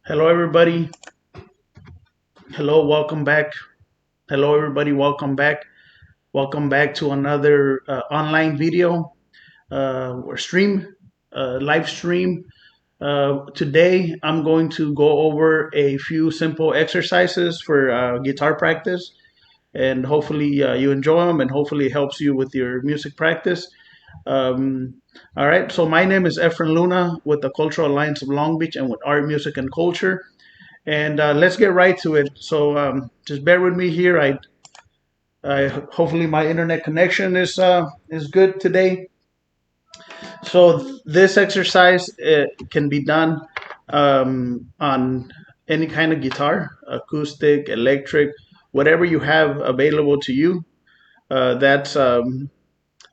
Hello, everybody. Hello, welcome back. Hello, everybody. Welcome back. Welcome back to another online video or stream, live stream. Today, I'm going to go over a few simple exercises for guitar practice, and hopefully, you enjoy them, and hopefully, it helps you with your music practice. Um, all right. So, my name is Efren Luna with the Cultural Alliance of Long Beach and with Art, Music, and Culture. And let's get right to it. So just bear with me here. I hopefully my internet connection is good today. So this exercise can be done on any kind of guitar, acoustic, electric, whatever you have available to you. That's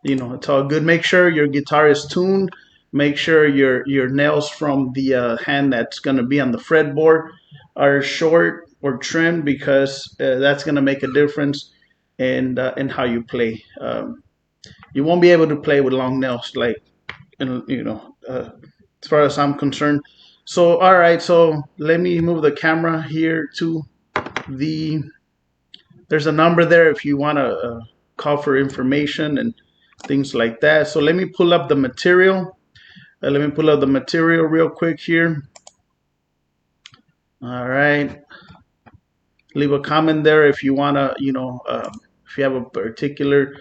it's all good. Make sure your guitar is tuned. Make sure your nails from the hand that's going to be on the fretboard are short or trimmed because that's going to make a difference in how you play. You won't be able to play with long nails, like as far as I'm concerned. So all right, so let me move the camera here to the. There's a number there if you want to call for information and things like that. So let me pull up the material. Let me pull up the material real quick here. All right. Leave a comment there if you want to, if you have a particular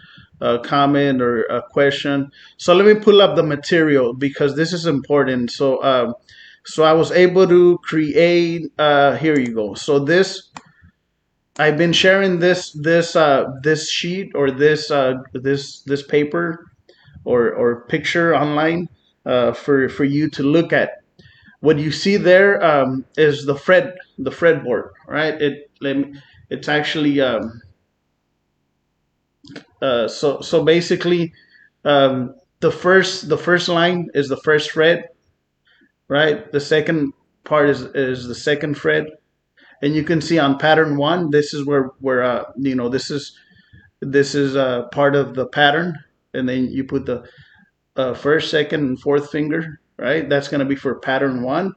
comment or a question. So let me pull up the material because this is important. So I was able to create, here you go. So I've been sharing this sheet or this paper or picture online for you to look at. What you see there is the fretboard, right? It's actually so basically the first line is the first fret, right? The second part is the second fret, and you can see on pattern one, this is where this is part of the pattern, and then you put the first, second, and fourth finger, right? That's going to be for pattern one.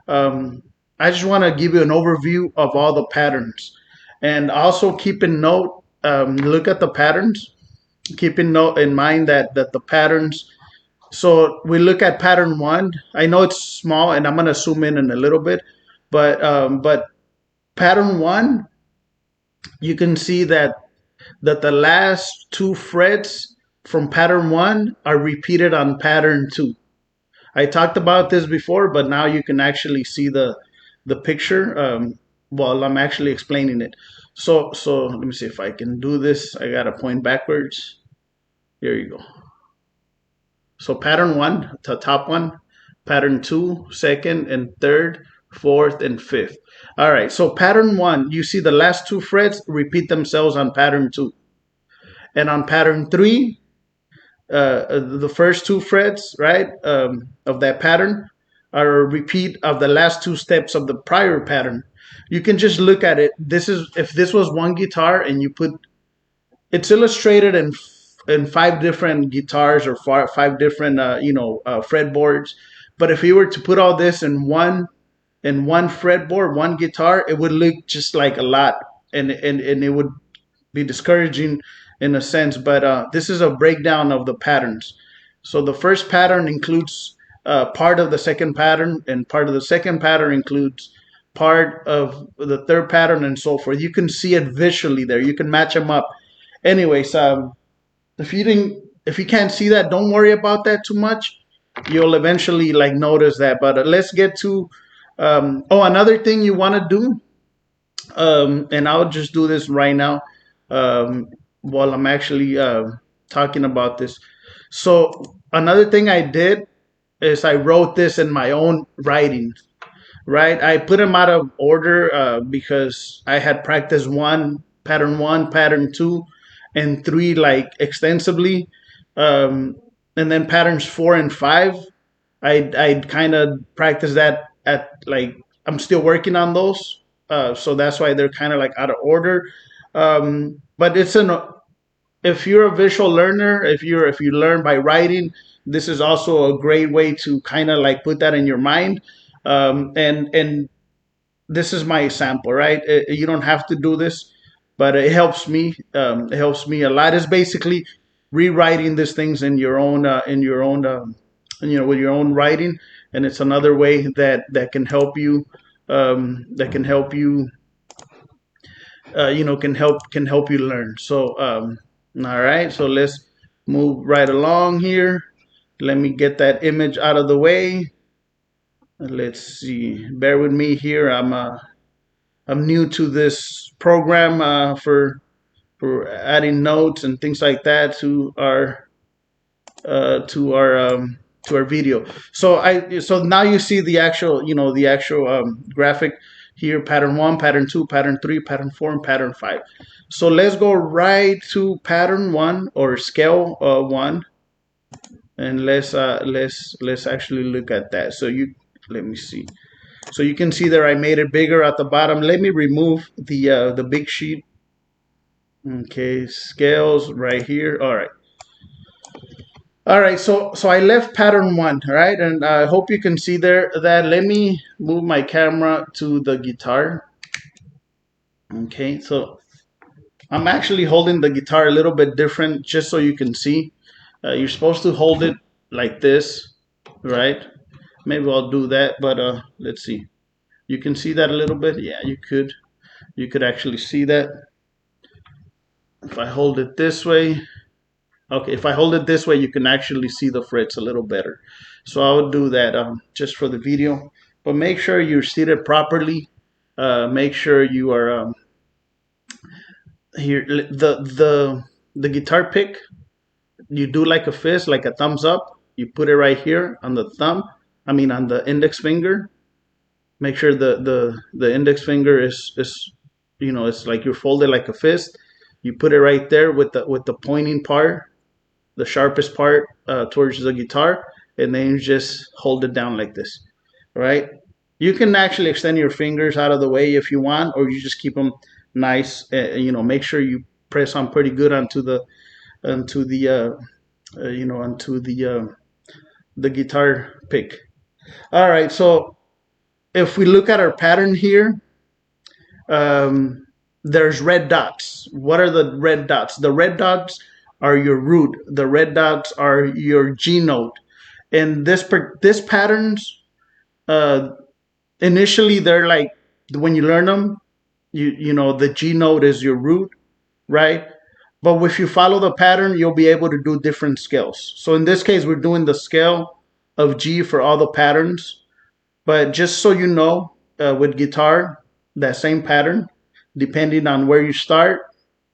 I just want to give you an overview of all the patterns, and also keep in note. Look at the patterns. Keep in mind that the patterns. So we look at pattern one. I know it's small, and I'm going to zoom in a little bit, but pattern one, you can see that the last two frets from pattern one are repeated on pattern two. I talked about this before, but now you can actually see the picture while I'm actually explaining it. So let me see if I can do this. I gotta point backwards. Here you go. So pattern one, the top one, pattern two, second and third, fourth and fifth. All right. So pattern one, you see the last two frets repeat themselves on pattern two, and on pattern three, the first two frets, right, of that pattern are a repeat of the last two steps of the prior pattern. You can just look at it. This is if this was one guitar and you put it's illustrated in five different guitars or five different fretboards. But if you were to put all this in one fretboard, one guitar, it would look just like a lot, and it would be discouraging in a sense. But this is a breakdown of the patterns. So the first pattern includes part of the second pattern, and part of the second pattern includes part of the third pattern, and so forth. You can see it visually there. You can match them up. Anyways, if you can't see that, don't worry about that too much. You'll eventually notice that. But let's get to another thing you want to do, and I'll just do this right now while I'm actually talking about this. So another thing I did is I wrote this in my own writing. Right, I put them out of order because I had practiced one, pattern two, and three extensively, and then patterns four and five. I kind of practiced that at I'm still working on those, so that's why they're kind of out of order. But if you're a visual learner, if you learn by writing, this is also a great way to kind of put that in your mind, and this is my example, right? You don't have to do this, but it helps me. It helps me a lot. It's basically rewriting these things in your own, with your own writing, and it's another way that can help you. That can help you. Can help you learn. So, all right. So let's move right along here. Let me get that image out of the way. Let's see. Bear with me here. I'm new to this program for adding notes and things like that uh, to our um, to our video. So now you see the actual graphic here: pattern one, pattern two, pattern three, pattern four, and pattern five. So let's go right to pattern one or scale one, and let's actually look at that. Let me see. So you can see there I made it bigger at the bottom. Let me remove the big sheet. Okay, scales right here. All right. All right, so I left pattern one, all right, and I hope you can see there that. Let me move my camera to the guitar. Okay, so I'm actually holding the guitar a little bit different, just so you can see. You're supposed to hold it like this, right? Maybe I'll do that, but let's see. You can see that a little bit. Yeah, you could. You could actually see that if I hold it this way. Okay, if I hold it this way, you can actually see the frets a little better. So I would do that just for the video. But make sure you're seated properly. Make sure you are here. The guitar pick, you do like a fist, like a thumbs up. You put it right here on the thumb. I mean on the index finger. Make sure the index finger is it's like you're folded like a fist. You put it right there with the pointing part, the sharpest part towards the guitar, and then you just hold it down like this, right? You can actually extend your fingers out of the way if you want, or you just keep them nice. Make sure you press on pretty good onto the guitar pick. All right, so if we look at our pattern here, um, there's red dots. What are the red dots? The red dots are your root. The red dots are your G note. And this patterns, uh, initially they're like, when you learn them, the G note is your root, right? But if you follow the pattern, you'll be able to do different scales. So in this case, we're doing the scale of G for all the patterns. But just so you know, with guitar, that same pattern, depending on where you start,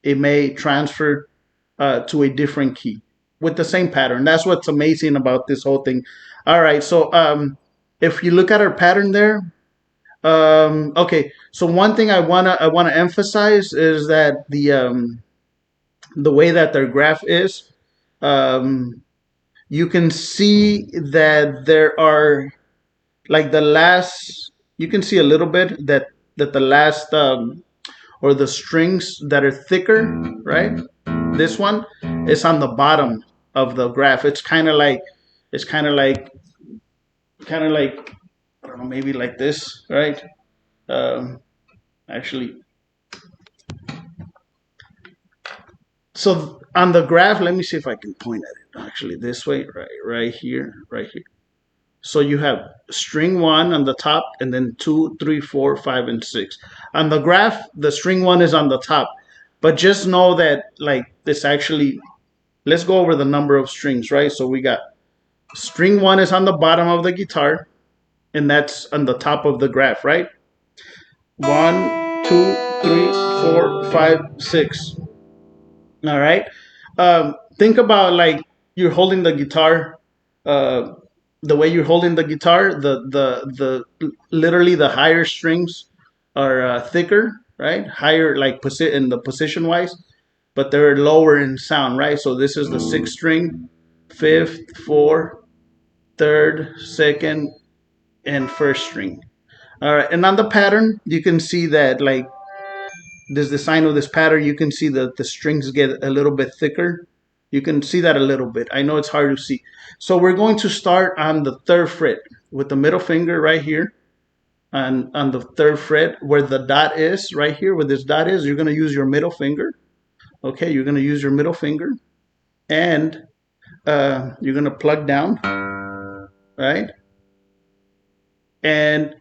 it may transfer to a different key with the same pattern. That's what's amazing about this whole thing. All right, so if you look at our pattern there, okay. So one thing I wanna emphasize is that the way that their graph is, um, you can see that there are like the last. You can see a little bit that the last or the strings that are thicker, right? This one is on the bottom of the graph. It's kind of like I don't know, maybe like this, right? Um, actually, so on the graph, let me see if I can point at it. Actually, this way, right here, right here. So you have string one on the top, and then two, three, four, five, and six. On the graph, the string one is on the top, but just know that like this actually. Let's go over the number of strings, right? So we got string one is on the bottom of the guitar, and that's on the top of the graph, right? One, two, three, four, five, six. All right. Think about like you're holding the guitar. Uh, the way you're holding the guitar, the literally the higher strings are thicker, right? Higher like in the position wise, but they're lower in sound, right? So this is the sixth string, fifth, fourth, third, second, and first string. All right, and on the pattern, you can see that like this design of this pattern, you can see that the strings get a little bit thicker. You can see that a little bit. I know it's hard to see. So we're going to start on the third fret with the middle finger right here. And on the third fret where the dot is, right here where this dot is, you're going to use your middle finger. Okay, you're going to use your middle finger, and you're going to plug down, right? And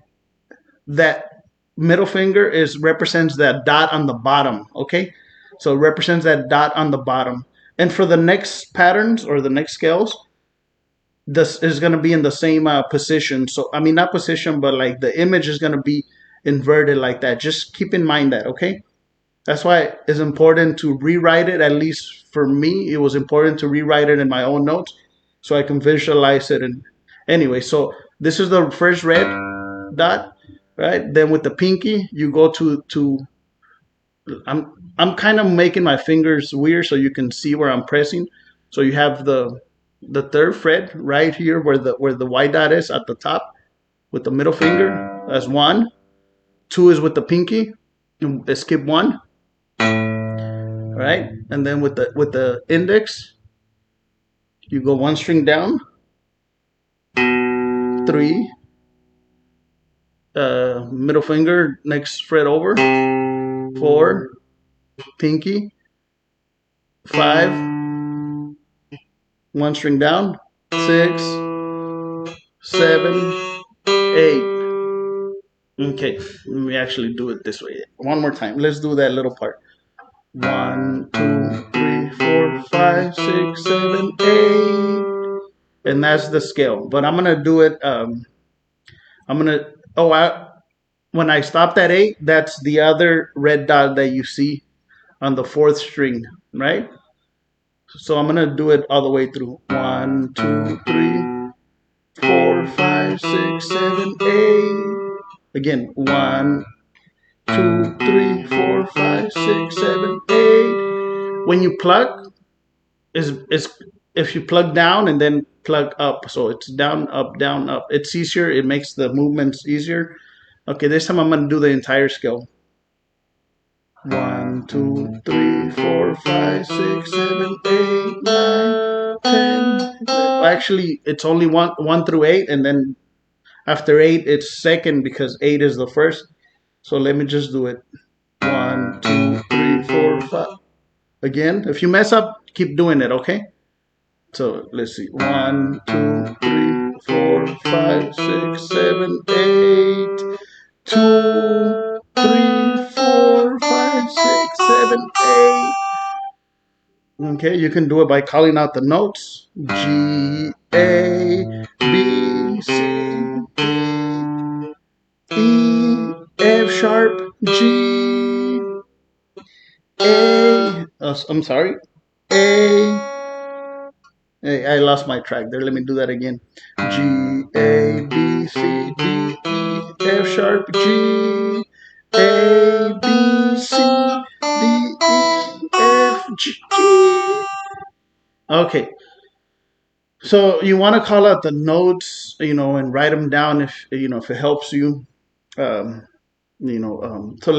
that middle finger is represents that dot on the bottom. Okay, so it represents that dot on the bottom. And for the next patterns or the next scales, this is going to be in the same position. So I mean, not position, but like the image is going to be inverted like that. Just keep in mind that. Okay, that's why it's important to rewrite it. At least for me, it was important to rewrite it in my own notes so I can visualize it. And anyway, so this is the first red dot, right? Then with the pinky, you go to. I'm kind of making my fingers weird so you can see where I'm pressing. So you have the third fret right here where the white dot is at the top with the middle finger. That's one. Two is with the pinky. Skip one. Right, and then with the index, you go one string down. Three. Middle finger next fret over. Four. Pinky. Five. One string down. 6, 7, 8. Okay, let me actually do it this way. One more time. Let's do that little part. 1, 2, 3, 4, 5, 6, 7, 8. And that's the scale. But I'm gonna do it. I'm gonna. Oh, when I stopped at 8, that's the other red dot that you see on the fourth string, right? So I'm gonna do it all the way through. 1, 2, 3, 4, 5, 6, 7, 8. Again, 1, 2, 3, 4, 5, 6, 7, 8. When you plug, is if you plug down and then plug up, so it's down, up, down, up. It's easier. It makes the movements easier. Okay, this time I'm gonna do the entire scale. 1, 2, 3, 4, 5, 6, 7, 8, 9, 10. Actually, it's only one through 8, and then after 8, it's second because 8 is the first. So let me just do it. 1, 2, 3, 4, 5. Again, if you mess up, keep doing it, okay? So let's see. 1, 2, 3, 4, 5, 6, 7, 8. 2, 3, 4, 5, 6, 7, 8. Okay, you can do it by calling out the notes. G, A, B, C, D, E, F sharp, G, A. Oh, I'm sorry. A. Hey, I lost my track there. Let me do that again. G, A, B, C, D, E, F sharp, G, A, B, C, D, E, F, G. Okay. So you want to call out the notes, and write them down if it helps you. Um, so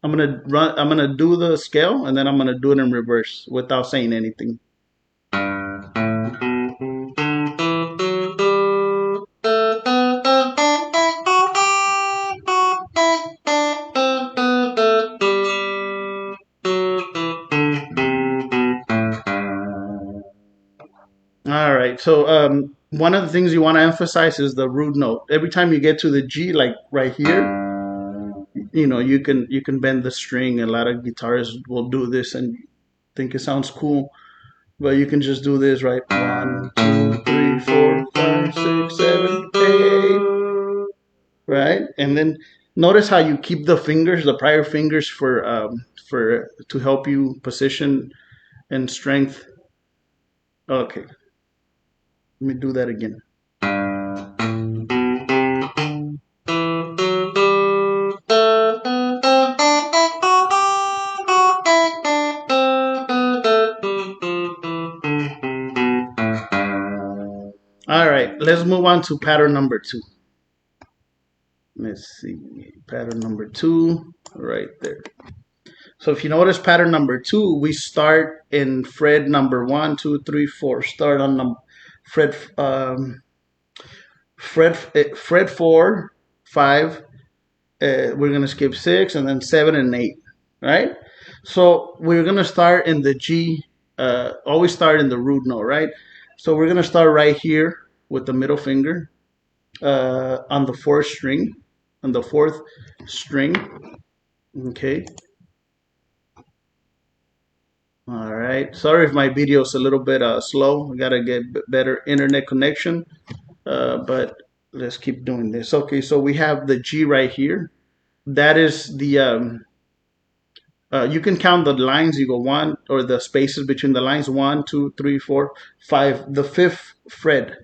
I'm gonna do the scale and then I'm gonna do it in reverse without saying anything. All right. So one of the things you want to emphasize is the root note. Every time you get to the G, like right here, you can bend the string. A lot of guitarists will do this and think it sounds cool, but you can just do this, right? 1, 2, 3, 4, 5, 6, 7, 8, right? And then notice how you keep the prior fingers for to help you position and strength. Okay, let me do that again. All right, let's move on to pattern number 2. Let's see, pattern number 2, right there. So if you notice pattern number 2, we start in fret number 1, 2, 3, 4. Start on fret 4, 5. We're gonna skip 6, and then 7 and 8, right? So we're gonna start in the G. Always start in the root note, right? So we're gonna start right here with the middle finger on the fourth string, on the fourth string. Okay. All right. Sorry if my video is a little bit slow. I gotta get better internet connection, but let's keep doing this. Okay. So we have the G right here. That is the you can count the lines. You go one, or the spaces between the lines. 1, 2, 3, 4, 5. The fifth fret,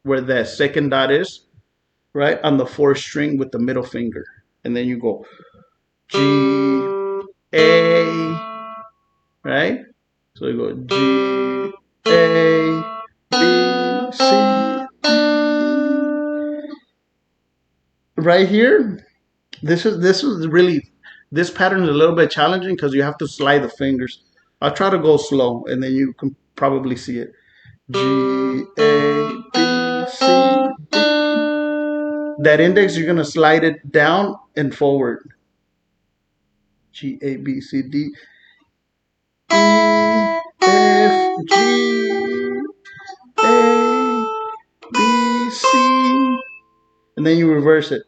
where the second dot is, right on the fourth string with the middle finger, and then you go G, A, right? So you go G, A, B, C, D. Right here, this is really, this pattern is a little bit challenging because you have to slide the fingers. I'll try to go slow, and then you can probably see it. G, A, B, C, D. That index, you're gonna slide it down and forward. G, A, B, C, D, E, F, G, A, B, C, and then you reverse it.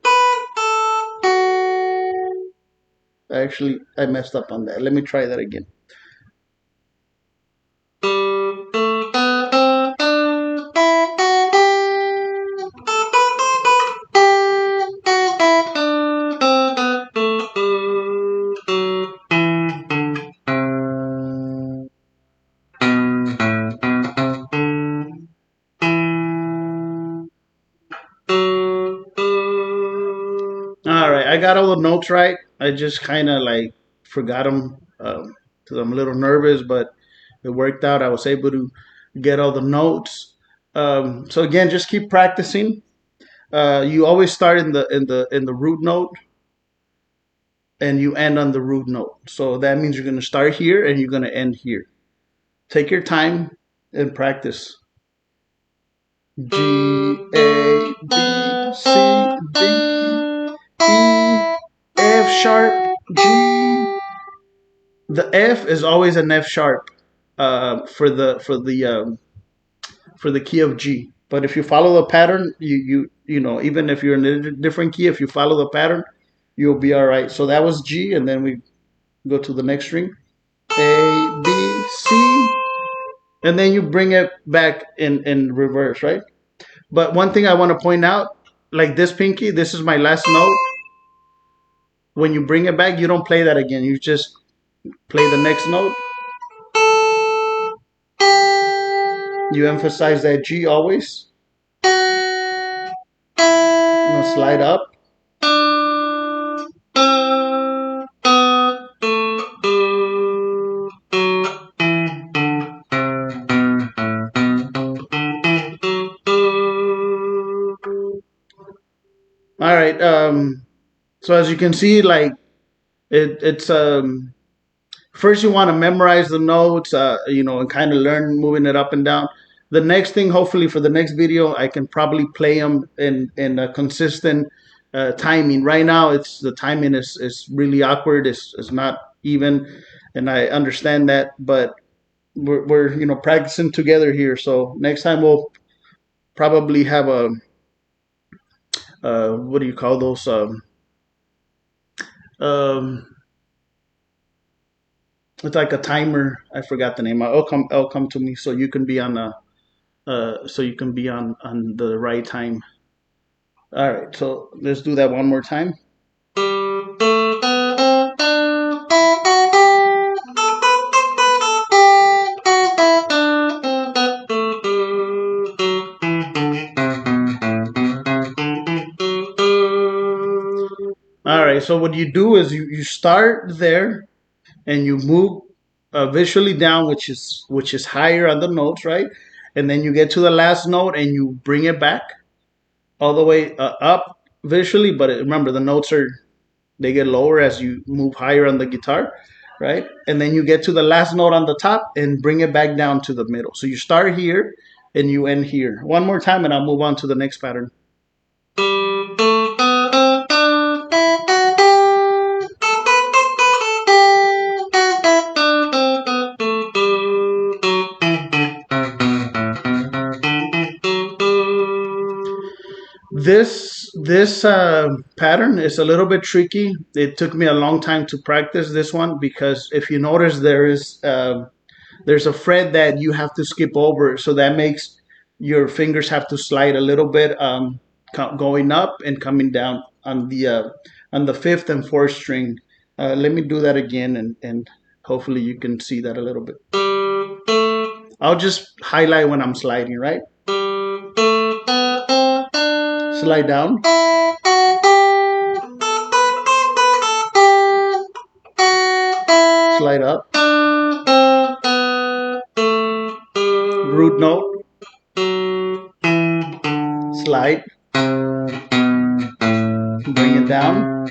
Actually, I messed up on that. Let me try that again. All right, I got all the notes right. I just kind of like forgot them because I'm a little nervous, but it worked out. I was able to get all the notes. So again, just keep practicing. You always start in the root note, and you end on the root note. So that means you're going to start here and you're going to end here. Take your time and practice. G, A, B, C, D, E, F sharp, G. The F is always an F sharp for the key of G. But if you follow the pattern, you know, even if you're in a different key, if you follow the pattern, you'll be all right. So that was G, and then we go to the next string, A, B, C, and then you bring it back in reverse, right? But one thing I want to point out, like this pinky, this is my last note. When you bring it back, you don't play that again. You just play the next note. You emphasize that G always. Now slide up. All right. So as you can see, like it's first you want to memorize the notes, you know, and kind of learn moving it up and down. The next thing, hopefully for the next video, I can probably play them in a consistent timing. Right now, it's the timing is really awkward. It's not even, and I understand that, but we're you know practicing together here. So next time we'll probably have a what do you call those? Um, it's like a timer. I forgot the name. It'll come to me, so you can be on a so you can be on the right time. All right, so let's do that one more time. All right, so what you do is you start there and you move visually down, which is higher on the notes, right? And then you get to the last note and you bring it back all the way up visually. But remember, the notes they get lower as you move higher on the guitar, right? And then you get to the last note on the top and bring it back down to the middle. So you start here and you end here. One more time, and I'll move on to the next pattern. This pattern is a little bit tricky. It took me a long time to practice this one because if you notice, there's a fret that you have to skip over, so that makes your fingers have to slide a little bit, going up and coming down on the fifth and fourth string. Let me do that again, and hopefully you can see that a little bit. I'll just highlight when I'm sliding, right? Slide down. Slide up. Root note. Slide. Bring it down.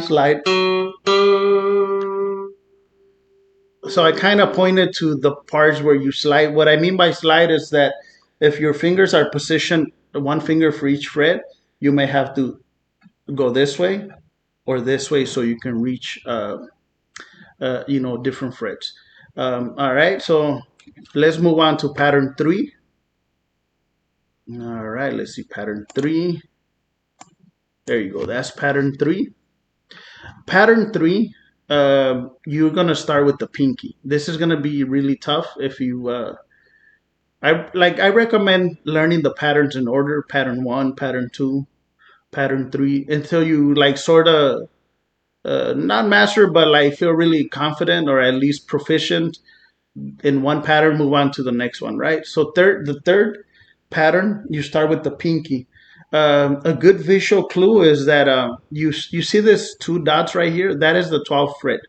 Slide. So I kind of pointed to the parts where you slide. What I mean by slide is that if your fingers are positioned one finger for each fret, you may have to go this way or this way so you can reach different frets. All right, so let's move on to pattern 3. All right, let's see pattern 3. There you go. That's pattern 3. Pattern 3, you're gonna start with the pinky. This is gonna be really tough if you. I recommend learning the patterns in order: pattern 1, pattern 2, pattern 3, until you like sort of not master, but like feel really confident or at least proficient in one pattern. Move on to the next one, right? So the third pattern, you start with the pinky. A good visual clue is that you see this 2 dots right here. That is the 12th fret.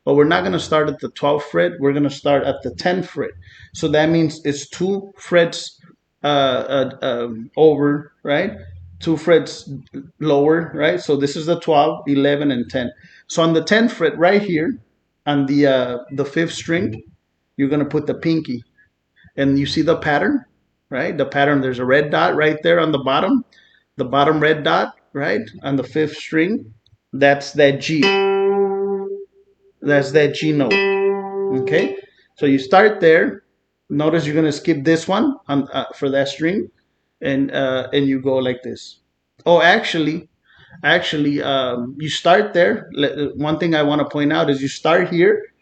But we're not going to start at the 12th fret. We're going to start at the 10th fret. So that means it's 2 frets over, right? 2 frets lower, right? So this is the 12, 11, and 10. So on the 10th fret right here, on the 5th string, you're going to put the pinky. And you see the pattern, right? The pattern, there's a red dot right there on the bottom red dot, right? On the 5th string, that's that G. That's that G note. Okay, so you start there. Notice you're gonna skip this one for that string, and you go like this. Oh, actually, you start there. One thing I want to point out is you start here,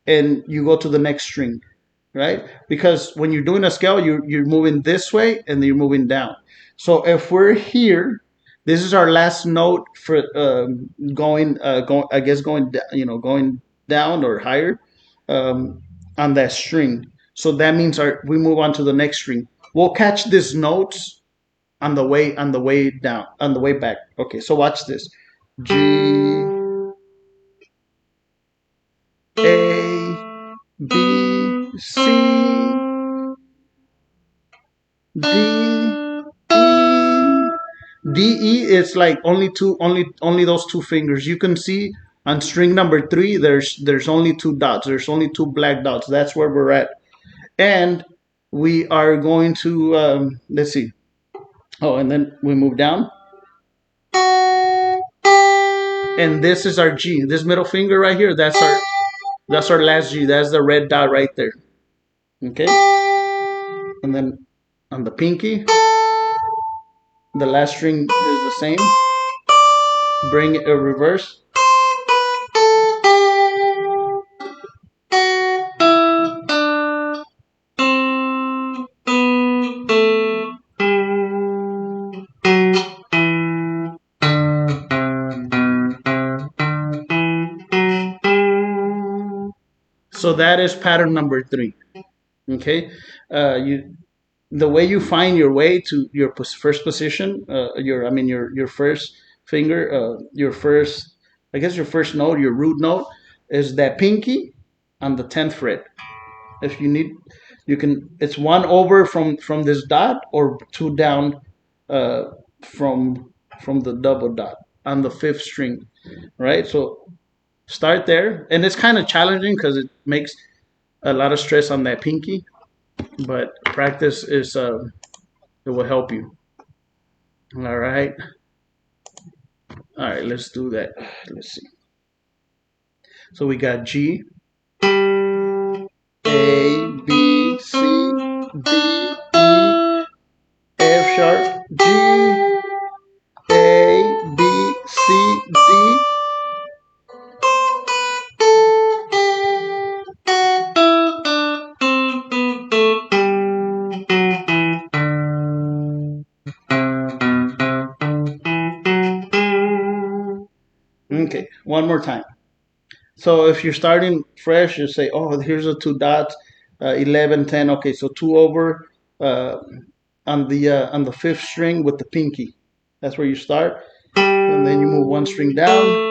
and you go to the next string, right? Because when you're doing a scale, you're moving this way and you're moving down. So if we're here, this is our last note for going down or higher on that string. So that means we move on to the next string. We'll catch these notes on the way down, on the way back. Okay, so watch this. G, A, B, C, D, E. D, E is like only those 2 fingers. You can see on string number 3, there's only 2 dots. There's only 2 black dots. That's where we're at. And we are going to let's see. Oh, and then we move down. And this is our G. This middle finger right here, that's our last G. That's the red dot right there. Okay? And then on the pinky, the last string is the same. Bring it a reverse. So that is pattern number 3. Okay, the way you find your way to your first position, your first finger, your first note, your root note, is that pinky on the 10th fret. If you need, you can. It's 1 over from this dot or 2 down from the double dot on the 5th string, right? So start there, and it's kind of challenging because it makes a lot of stress on that pinky, but practice is it will help you. All right, let's do that. Let's see. So we got G, A, B, C, D, E, F sharp, G, Okay, one more time. So if you're starting fresh, you say, oh, here's the two dots, 11, 10. Okay, so two over uh, on the fifth string with the pinky. That's where you start, and then you move one string down.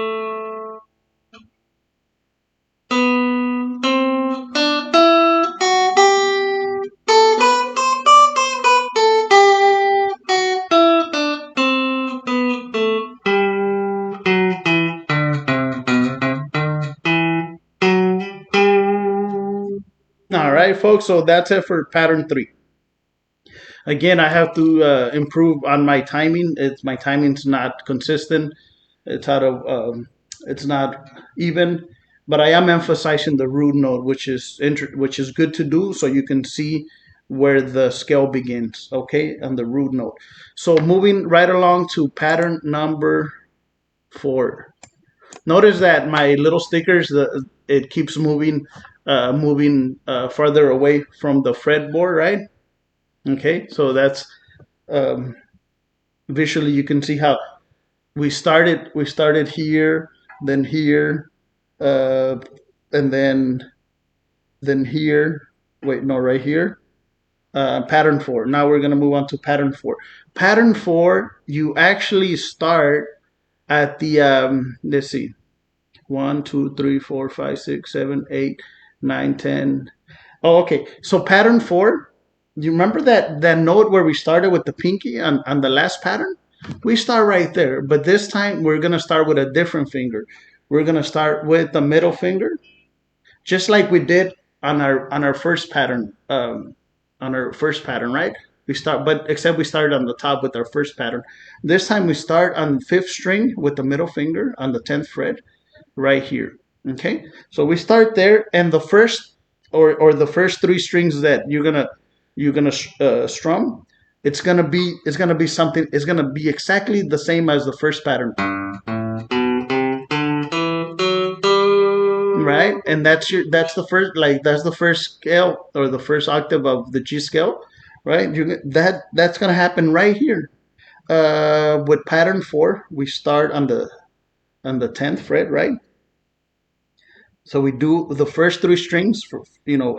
All right, folks. So that's it for pattern 3. Again, I have to improve on my timing. It's my timing's not consistent. It's out of it's not even, but I am emphasizing the root note, which is good to do, so you can see where the scale begins. Okay, on the root note. So moving right along to pattern number 4. Notice that my little stickers, it keeps moving farther away from the fretboard, right? Okay, so that's um, visually you can see how we started here, then here, uh, and then here. Wait, no, right here. Pattern 4. Now we're gonna move on to pattern 4. Pattern 4, you actually start at the let's see, 1, 2, 3, 4, 5, 6, 7, 8, 9, 10. Oh, okay. So pattern 4, you remember that note where we started with the pinky on the last pattern? We start right there, but this time we're gonna start with a different finger. We're gonna start with the middle finger, just like we did on our first pattern. On our first pattern, right? We start, but except we started on the top with our first pattern. This time we start on fifth string with the middle finger on the 10th fret, right here. Okay, so we start there, and the first or the first three strings that you're gonna strum, it's gonna be something. It's gonna be exactly the same as the first pattern, right? And that's the first scale or the first octave of the G scale, right? That's gonna happen right here. With pattern 4, we start on the 10th fret, right? So we do the first three strings for,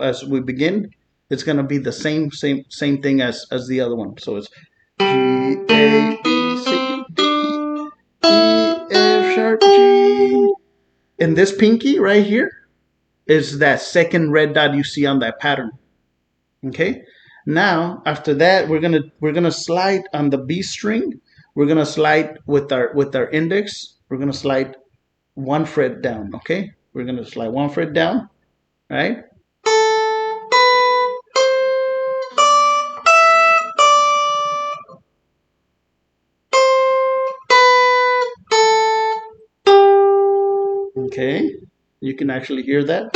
as we begin. It's gonna be the same thing as the other one. So it's G A B C D E F sharp G. And this pinky right here is that second red dot you see on that pattern. Okay. Now after that, we're gonna slide on the B string. We're gonna slide with our index. We're gonna slide one fret down. Okay. We're gonna slide one fret down. Right. Okay, you can actually hear that.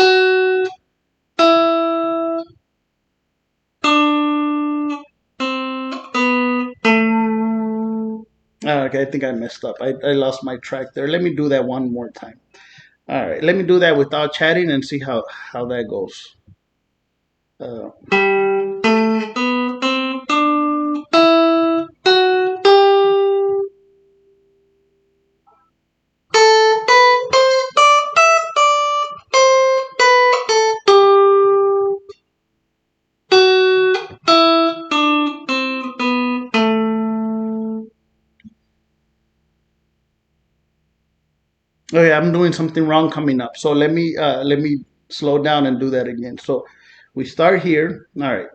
Okay, I think I messed up. I lost my track there. Let me do that one more time. All right, let me do that without chatting and see how that goes. Uh, oh yeah, I'm doing something wrong coming up. So let me slow down and do that again. So we start here. All right.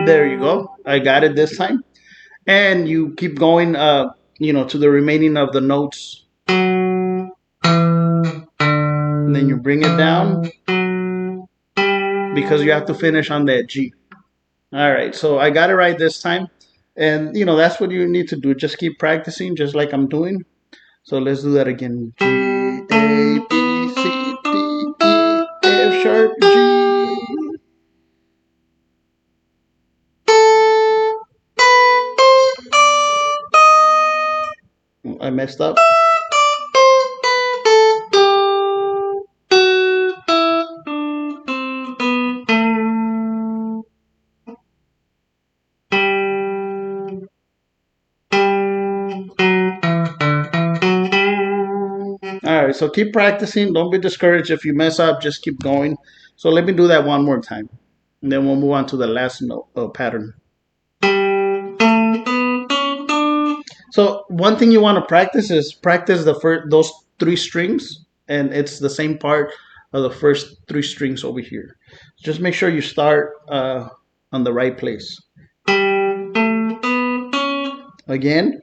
There you go. I got it this time. And you keep going, to the remaining of the notes. And then you bring it down because you have to finish on that G. All right, so I got it right this time. And, that's what you need to do. Just keep practicing, just like I'm doing. So let's do that again. G, A, B, C, D, E, F sharp, G. I messed up. All right, so keep practicing. Don't be discouraged if you mess up. Just keep going. So let me do that one more time, and then we'll move on to the last note pattern. So one thing you want to practice is practice the first those three strings, and it's the same part of the first three strings over here. Just make sure you start on the right place. Again.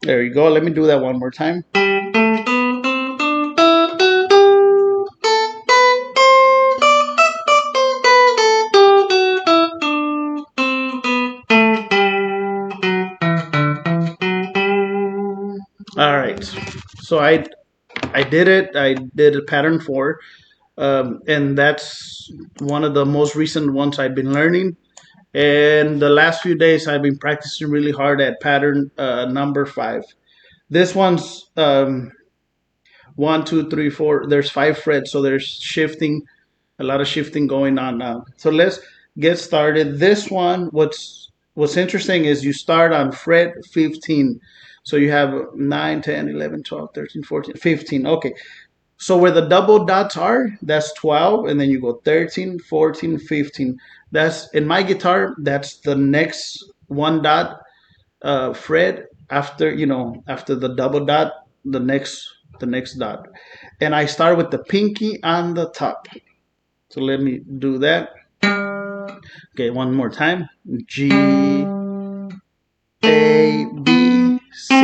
There you go. Let me do that one more time. All right. So I did it. I did a pattern 4, and that's one of the most recent ones I've been learning. And the last few days I've been practicing really hard at pattern number 5. This one's 1, 2, 3, 4. There's 5 frets, so there's shifting, a lot of shifting going on now. So let's get started. This one, what's interesting is you start on fret 15. So you have 9, 10, 11, 12, 13, 14, 15. Okay. So where the double dots are, that's 12, and then you go 13, 14, 15. That's in my guitar, that's the next one dot fret after, after the double dot, the next dot. And I start with the pinky on the top. So let me do that. Okay, one more time. G, A, B, C,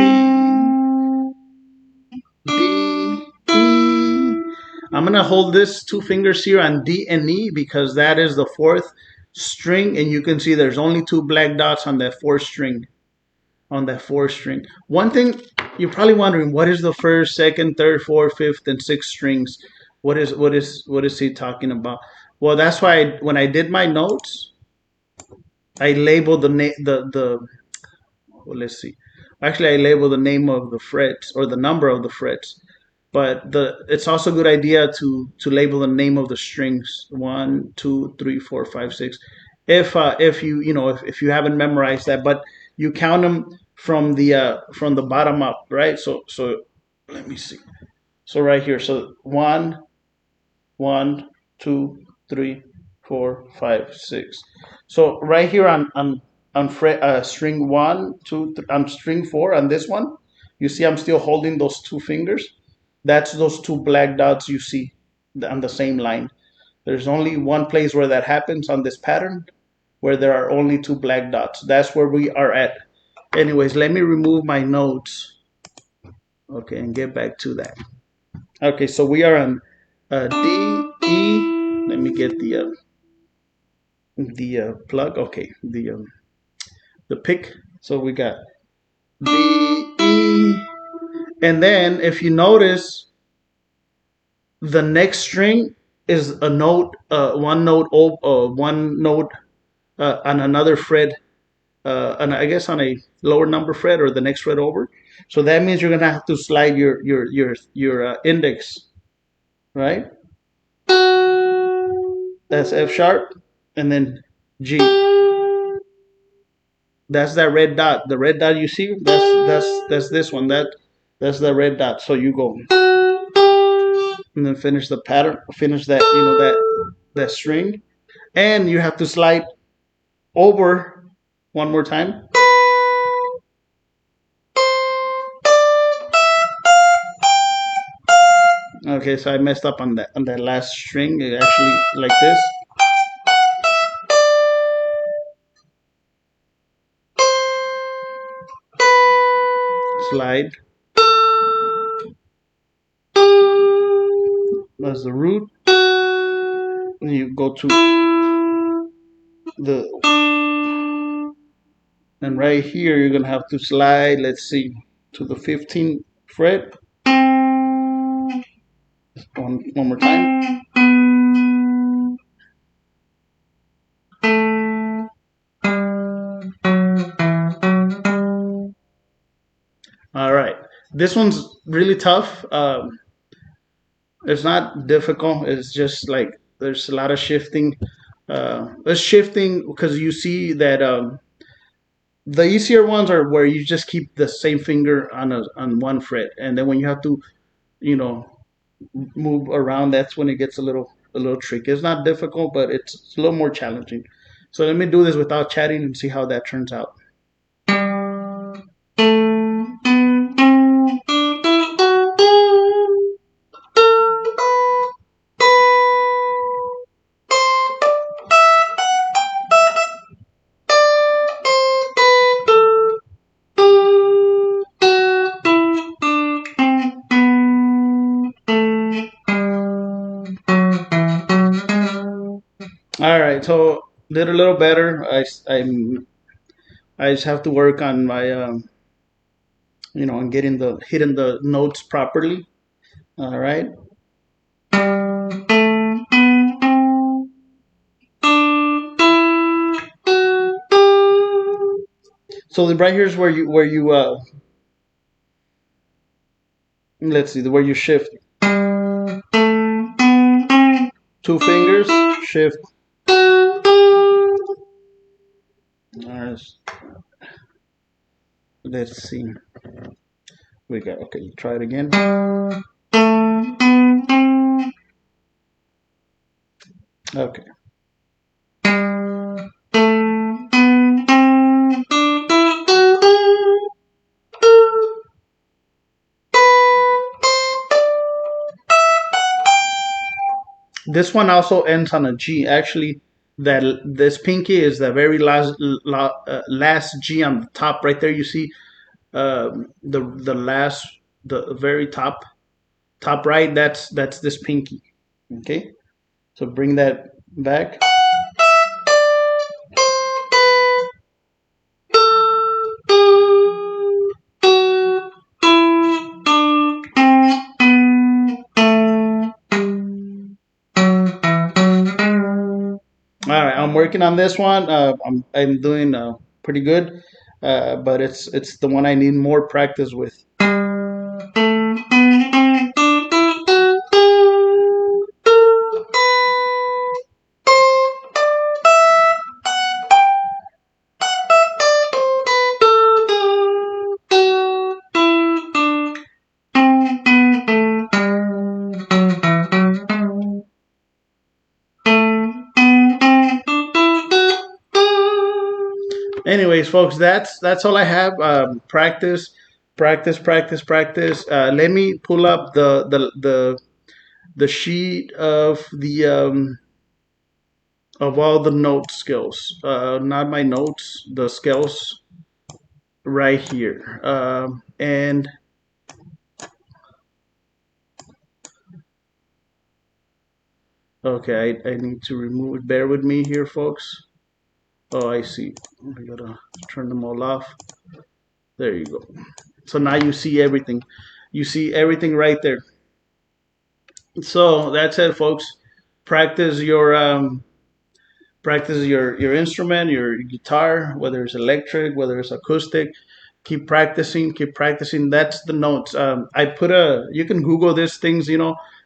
D, E. I'm going to hold this 2 fingers here on D and E because that is the 4th string, and you can see there's only 2 black dots on that 4th string. One thing you're probably wondering, what is the 1st, 2nd, 3rd, 4th, 5th, and 6th strings? What is he talking about? Well, that's why when I did my notes, I labeled well, let's see. Actually, I labeled the name of the frets or the number of the frets. But it's also a good idea to label the name of the strings 1, 2, 3, 4, 5, 6. If if you haven't memorized that, but you count them from the bottom up, right? So let me see. So right here, so 1, 1, 2, 3, 4, 5, 6. So right here on string 1, 2, on string 4 on this one, you see I'm still holding those 2 fingers. That's those 2 black dots you see on the same line. There's only one place where that happens on this pattern, where there are only 2 black dots. That's where we are at. Anyways, let me remove my notes. Okay, and get back to that. Okay, so we are on D, E. Let me get the plug. Okay, the pick. So we got D, E, and then if you notice, the next string is a note, one note on another fret, and I guess on a lower number fret or the next fret over. So that means you're gonna have to slide your index, right? That's F sharp, and then G. That's that red dot. The red dot you see, that's this one. That's the red dot. So you go and then finish the pattern, finish that that string, and you have to slide over one more time. Okay, so I messed up on that last string. It actually like this. Slide. That's the root. And you go to the and right here you're gonna have to slide. Let's see, to the 15th fret. One more time. All right. This one's really tough. It's not difficult. It's just like there's a lot of shifting. It's shifting because you see that the easier ones are where you just keep the same finger on one fret, and then when you have to, you know, move around, that's when it gets a little tricky. It's not difficult, but it's a little more challenging. So let me do this without chatting and see how that turns out. All right, so did a little better. I just have to work on my on getting the hitting the notes properly. All right. So right here's where you let's see where you shift two fingers shift. All right, let's see. We got okay. Try it again. Okay. This one also ends on a G. Actually, that this pinky is the very last G on the top right there. You see the last the very top right. That's this pinky. Okay. So bring that back. All right, I'm working on this one. I'm doing pretty good, but it's the one I need more practice with. Anyways, folks, that's all I have. Practice, practice, practice, practice. Let me pull up the sheet of all the note skills. Not my notes, the skills right here. And okay, I need to remove it. Bear with me here, folks. Oh, I see. I gotta turn them all off. There you go. So now you see everything. You see everything right there. So that's it, folks. Practice your instrument, your guitar, whether it's electric, whether it's acoustic. Keep practicing, keep practicing. That's the notes. I put a. You can Google this things.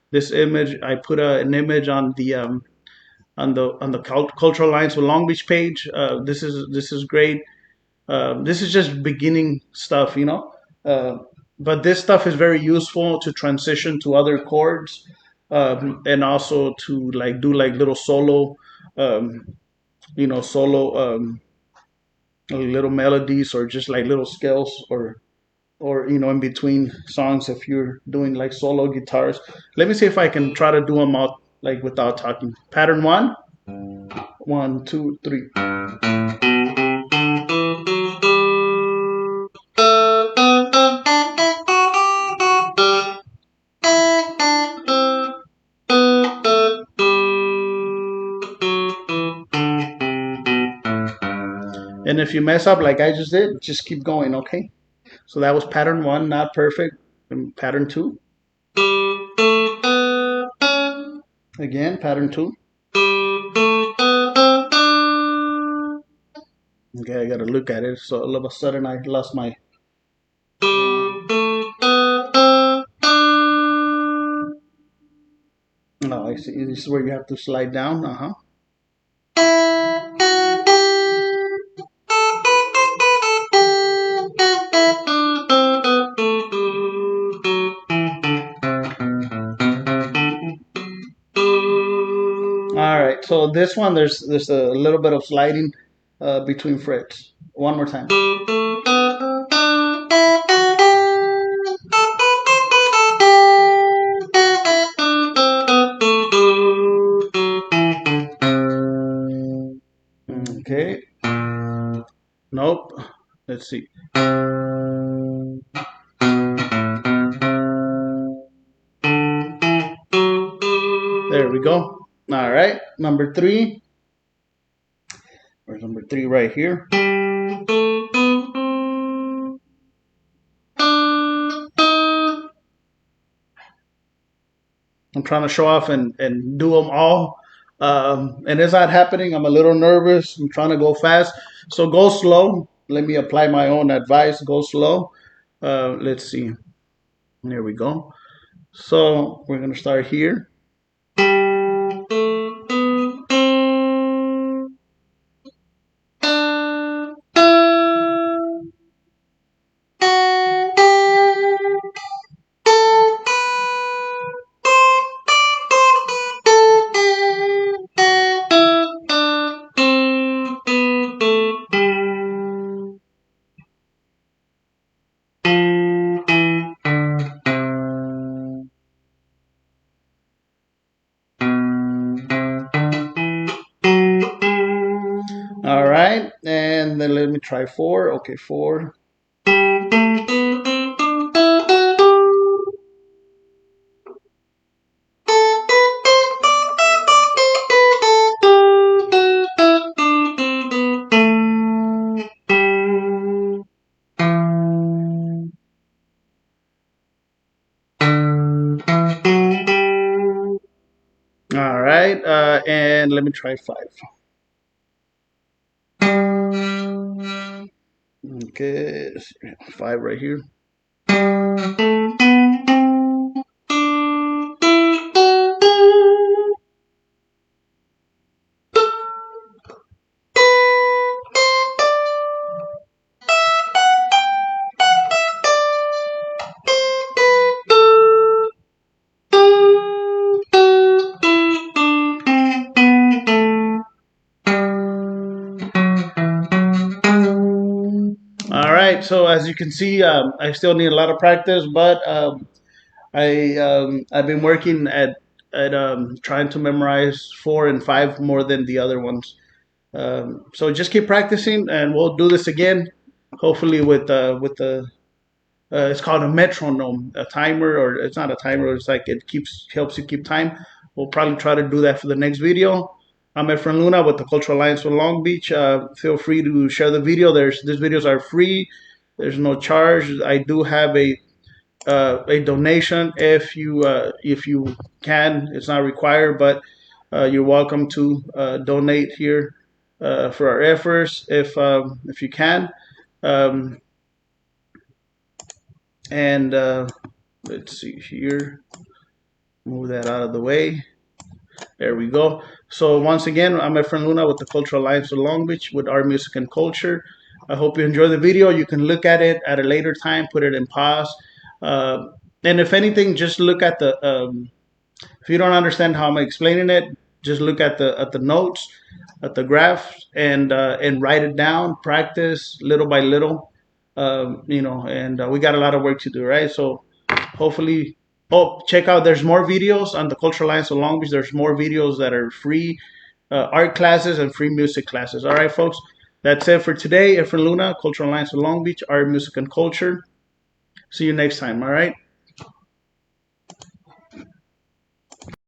This image. I put an image on the cultural lines for Long Beach page. This is great. This is just beginning stuff. Uh, but this stuff is very useful to transition to other chords, and also to like do like little solo, um, solo little melodies or just like little scales or in between songs if you're doing like solo guitars. Let me see if I can try to do them out like without talking. Pattern one, 1, 2, 3. And if you mess up like I just did, just keep going, okay? So that was pattern one, not perfect. And pattern two. Again, pattern two. Okay, I gotta look at it. So all of a sudden I lost my. No, I see. This is where you have to slide down. All right. So this one, there's a little bit of sliding between frets. One more time. Okay. Nope. Let's see. There we go. All right. Number three. Where's number three? Right here. I'm trying to show off and do them all. And it's not happening. I'm a little nervous. I'm trying to go fast. So go slow. Let me apply my own advice. Go slow. Let's see. There we go. So we're going to start here. All right. And then let me try four. Okay, four. All right. And let me try five. Okay, five right here. All right, so as you can see, I still need a lot of practice, but I've been working at trying to memorize four and five more than the other ones. So just keep practicing, and we'll do this again. Hopefully, with the it's called a metronome, a timer, or it's not a timer. It's like it keeps helps you keep time. We'll probably try to do that for the next video. I'm Efren Luna with the Cultural Alliance for Long Beach. Feel free to share the video. These videos are free. There's no charge. I do have a donation if you can. It's not required, but you're welcome to donate here for our efforts if you can. Um, and let's see here. Move that out of the way. There we go. So once again, I'm Efren Luna with the Cultural Alliance of Long Beach with Art, Music, and Culture. I hope you enjoy the video. You can look at it at a later time, put it in pause. And if anything, just look at the, if you don't understand how I'm explaining it, just look at the notes, at the graphs, and write it down, practice little by little, and we got a lot of work to do, right? So hopefully, check out, there's more videos on the Cultural Alliance of Long Beach. There's more videos that are free art classes and free music classes. All right, folks, that's it for today. Efren Luna, Cultural Alliance of Long Beach, Art, Music, and Culture. See you next time, all right?